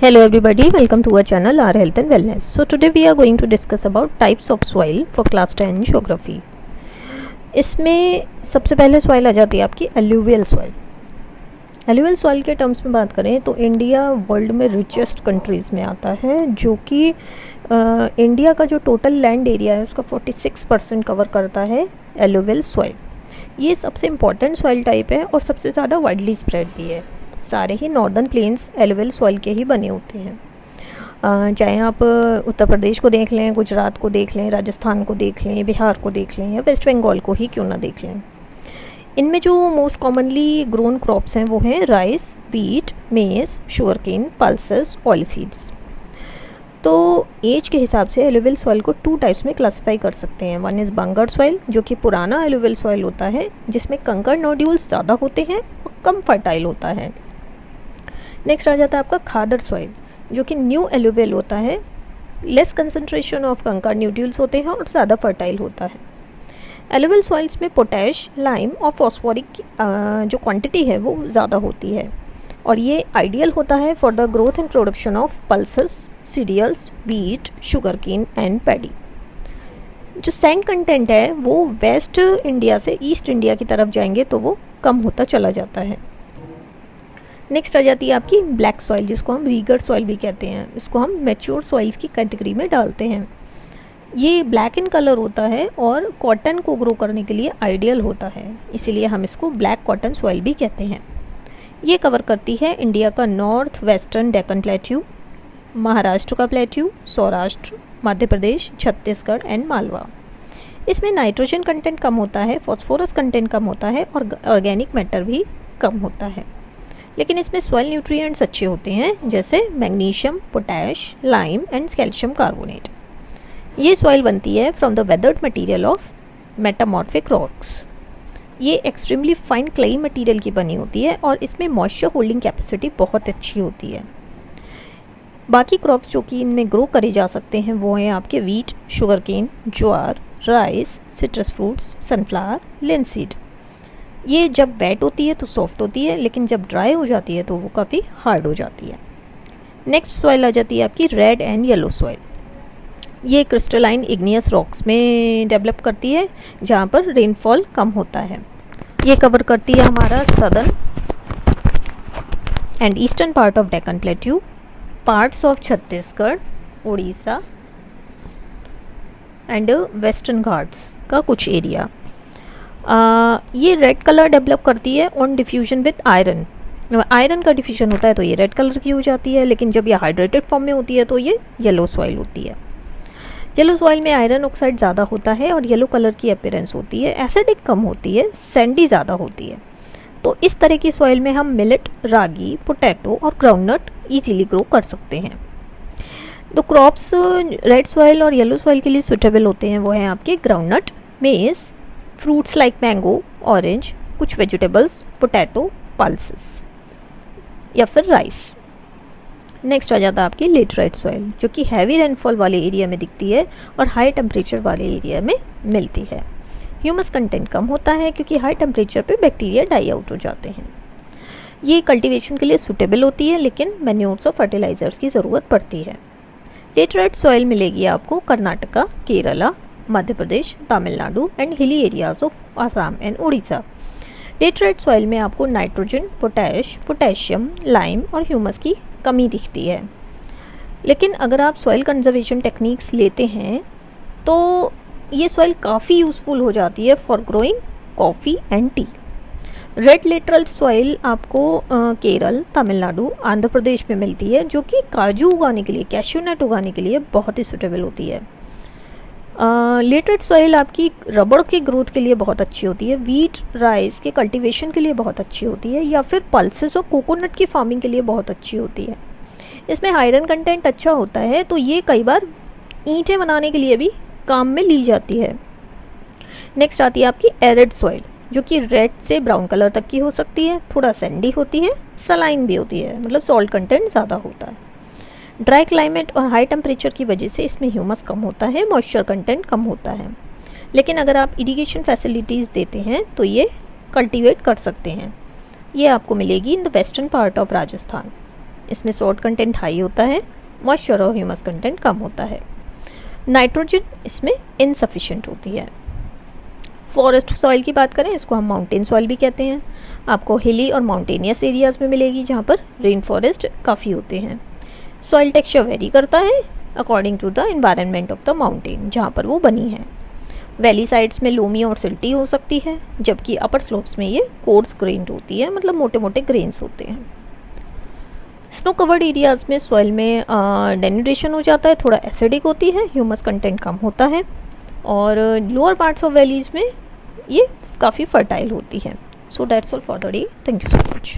Hello everybody, welcome to our channel our health and wellness. So today we are going to discuss about types of soil for class 10 geography. इसमें सबसे पहले soil आ जाती है आपकी alluvial soil. Alluvial soil के terms में बात करें तो इंडिया वर्ल्ड में रिचेस्ट कंट्रीज़ में आता है, जो कि इंडिया का जो टोटल लैंड एरिया है उसका 46% कवर करता है एल्यूवियल सॉइल। ये सबसे इम्पॉर्टेंट सॉइल टाइप है और सबसे ज़्यादा वाइडली स्प्रेड भी है। सारे ही नॉर्दर्न प्लेन्स एल्यूवियल सॉइल के ही बने होते हैं। चाहे आप उत्तर प्रदेश को देख लें, गुजरात को देख लें, राजस्थान को देख लें, बिहार को देख लें या वेस्ट बंगाल को ही क्यों ना देख लें। इनमें जो मोस्ट कॉमनली ग्रोन क्रॉप्स हैं वो हैं rice, wheat, maize, sugar cane, pulses, oil seeds. तो एज के हिसाब से एल्यूवियल सॉइल को 2 टाइप्स में क्लासिफाई कर सकते हैं। वन इज़ बंगर सॉइल, जो कि पुराना एल्यूवियल सॉइल होता है जिसमें कंकर नोड्यूल्स ज़्यादा होते हैं और कम फर्टाइल होता है। नेक्स्ट आ जाता है आपका खादर सॉइल, जो कि न्यू एल्यूवियल होता है, लेस कंसंट्रेशन ऑफ कंकर न्यूट्रिएंट्स होते हैं और ज़्यादा फर्टाइल होता है। एल्यूवियल सॉइल्स में पोटैश, लाइम और फॉस्फोरिक जो क्वांटिटी है वो ज़्यादा होती है और ये आइडियल होता है for the growth and production of pulses, cereals, wheat, sugar cane and paddy. जो सैंड कंटेंट है वो वेस्ट इंडिया से ईस्ट इंडिया की तरफ जाएंगे तो वो कम होता चला जाता है। नेक्स्ट आ जाती है आपकी ब्लैक सॉइल, जिसको हम रीगर सॉइल भी कहते हैं। इसको हम मैच्योर सॉइल्स की कैटेगरी में डालते हैं। ये ब्लैक इन कलर होता है और कॉटन को ग्रो करने के लिए आइडियल होता है, इसीलिए हम इसको ब्लैक कॉटन सॉइल भी कहते हैं। ये कवर करती है इंडिया का north western Deccan plateau, Maharashtra का प्लेट्यू, सौराष्ट्र, मध्य प्रदेश, छत्तीसगढ़ एंड मालवा। इसमें नाइट्रोजन कंटेंट कम होता है, फॉस्फोरस कंटेंट कम होता है और ऑर्गेनिक मैटर भी कम होता है, लेकिन इसमें सॉइल न्यूट्रिएंट्स अच्छे होते हैं, जैसे magnesium, potash, lime and calcium carbonate. ये सॉइल बनती है from the weathered material of metamorphic rocks. ये एक्सट्रीमली फाइन क्लेई मटेरियल की बनी होती है और इसमें मॉइस्चर होल्डिंग कैपेसिटी बहुत अच्छी होती है। बाकी क्रॉप्स जो कि इनमें ग्रो करे जा सकते हैं वो हैं आपके wheat, sugar cane, jowar, rice, citrus fruits, sunflower, linseed. ये जब वेट होती है तो सॉफ्ट होती है, लेकिन जब ड्राई हो जाती है तो वो काफ़ी हार्ड हो जाती है। नेक्स्ट सॉइल आ जाती है आपकी रेड एंड येलो सॉइल। ये क्रिस्टलाइन इग्नियस रॉक्स में डेवलप करती है जहाँ पर रेनफॉल कम होता है। ये कवर करती है हमारा southern and eastern part of Deccan plateau, parts of Chhattisgarh, Orissa and western Ghats का कुछ एरिया। ये रेड कलर डेवलप करती है on diffusion with iron. Iron का डिफ्यूजन होता है तो ये रेड कलर की हो जाती है, लेकिन जब ये हाइड्रेटेड फॉर्म में होती है तो ये येलो सॉइल होती है। येलो सॉइल में आयरन ऑक्साइड ज़्यादा होता है और येलो कलर की अपीयरेंस होती है, एसिडिक कम होती है, सैंडी ज़्यादा होती है। तो इस तरह की सॉइल में हम मिलेट, रागी, पोटैटो और ग्राउंडनट ईजीली ग्रो कर सकते हैं। तो क्रॉप्स रेड सॉइल और येलो सॉइल के लिए सुटेबल होते हैं वो हैं आपके ग्राउंडनट, मेज, फ्रूट्स लाइक मैंगो, ऑरेंज, कुछ वेजिटेबल्स, पोटैटो, पल्सेस या फिर राइस। नेक्स्ट आ जाता है आपकी लेटराइट सॉइल, जो कि हैवी रेनफॉल वाले एरिया में दिखती है और हाई टेम्परेचर वाले एरिया में मिलती है। ह्यूमस कंटेंट कम होता है क्योंकि हाई टेम्परेचर पे बैक्टीरिया डाई आउट हो जाते हैं। ये कल्टीवेशन के लिए सूटेबल होती है, लेकिन मैन्योर्स और फर्टिलाइजर्स की ज़रूरत पड़ती है। लेटराइट सॉइल मिलेगी आपको Karnataka, Kerala, Madhya Pradesh, Tamil Nadu and hilly areas of Assam and Orissa. Laterite soil में आपको नाइट्रोजन, पोटैश, पोटेशियम, लाइम और ह्यूमस की कमी दिखती है। लेकिन अगर आप सॉइल कंजर्वेशन टेक्निक्स लेते हैं तो ये सॉइल काफ़ी यूज़फुल हो जाती है for growing coffee and T. Red lateral soil आपको केरल, तमिलनाडु, आंध्र प्रदेश में मिलती है, जो कि काजू उगाने के लिए, कैश्यू नट उगाने के लिए बहुत ही सुटेबल होती है। लेटरेट सॉइल आपकी रबड़ की ग्रोथ के लिए बहुत अच्छी होती है, वीट, राइस के कल्टीवेशन के लिए बहुत अच्छी होती है, या फिर पल्सेस और कोकोनट की फार्मिंग के लिए बहुत अच्छी होती है। इसमें आयरन कंटेंट अच्छा होता है, तो ये कई बार ईंटें बनाने के लिए भी काम में ली जाती है। नेक्स्ट आती है आपकी एरिड सॉइल, जो कि रेड से ब्राउन कलर तक की हो सकती है, थोड़ा सैंडी होती है, सलाइन भी होती है, मतलब सॉल्ट कंटेंट ज़्यादा होता है। ड्राई क्लाइमेट और हाई टेम्परेचर की वजह से इसमें ह्यूमस कम होता है, मॉइस्चर कंटेंट कम होता है, लेकिन अगर आप इरिगेशन फैसिलिटीज़ देते हैं तो ये कल्टीवेट कर सकते हैं। ये आपको मिलेगी in the western part of Rajasthan. इसमें सॉल्ट कंटेंट हाई होता है, मॉइस्चर और ह्यूमस कंटेंट कम होता है। नाइट्रोजन इसमें इनसफिशिएंट होती है। फॉरेस्ट सॉइल की बात करें, इसको हम माउंटेन सॉइल भी कहते हैं। आपको हिली और माउंटेनियस एरियाज़ में मिलेगी जहाँ पर रेन फॉरेस्ट काफ़ी होते हैं। सॉइल टेक्सचर वेरी करता है according to the environment of the mountain जहाँ पर वो बनी है। वैली साइड्स में लोमी और सिल्टी हो सकती है, जबकि अपर स्लोप्स में ये कोर्स ग्रेन्ड होती है, मतलब मोटे मोटे ग्रेन्स होते हैं। स्नो कवर्ड एरियाज़ में सॉइल में डेन्यूडेशन हो जाता है, थोड़ा एसिडिक होती है, ह्यूमस कंटेंट कम होता है, और लोअर पार्ट्स ऑफ वैलीज़ में ये काफ़ी फर्टाइल होती है। So that's all for the day. Thank you so much.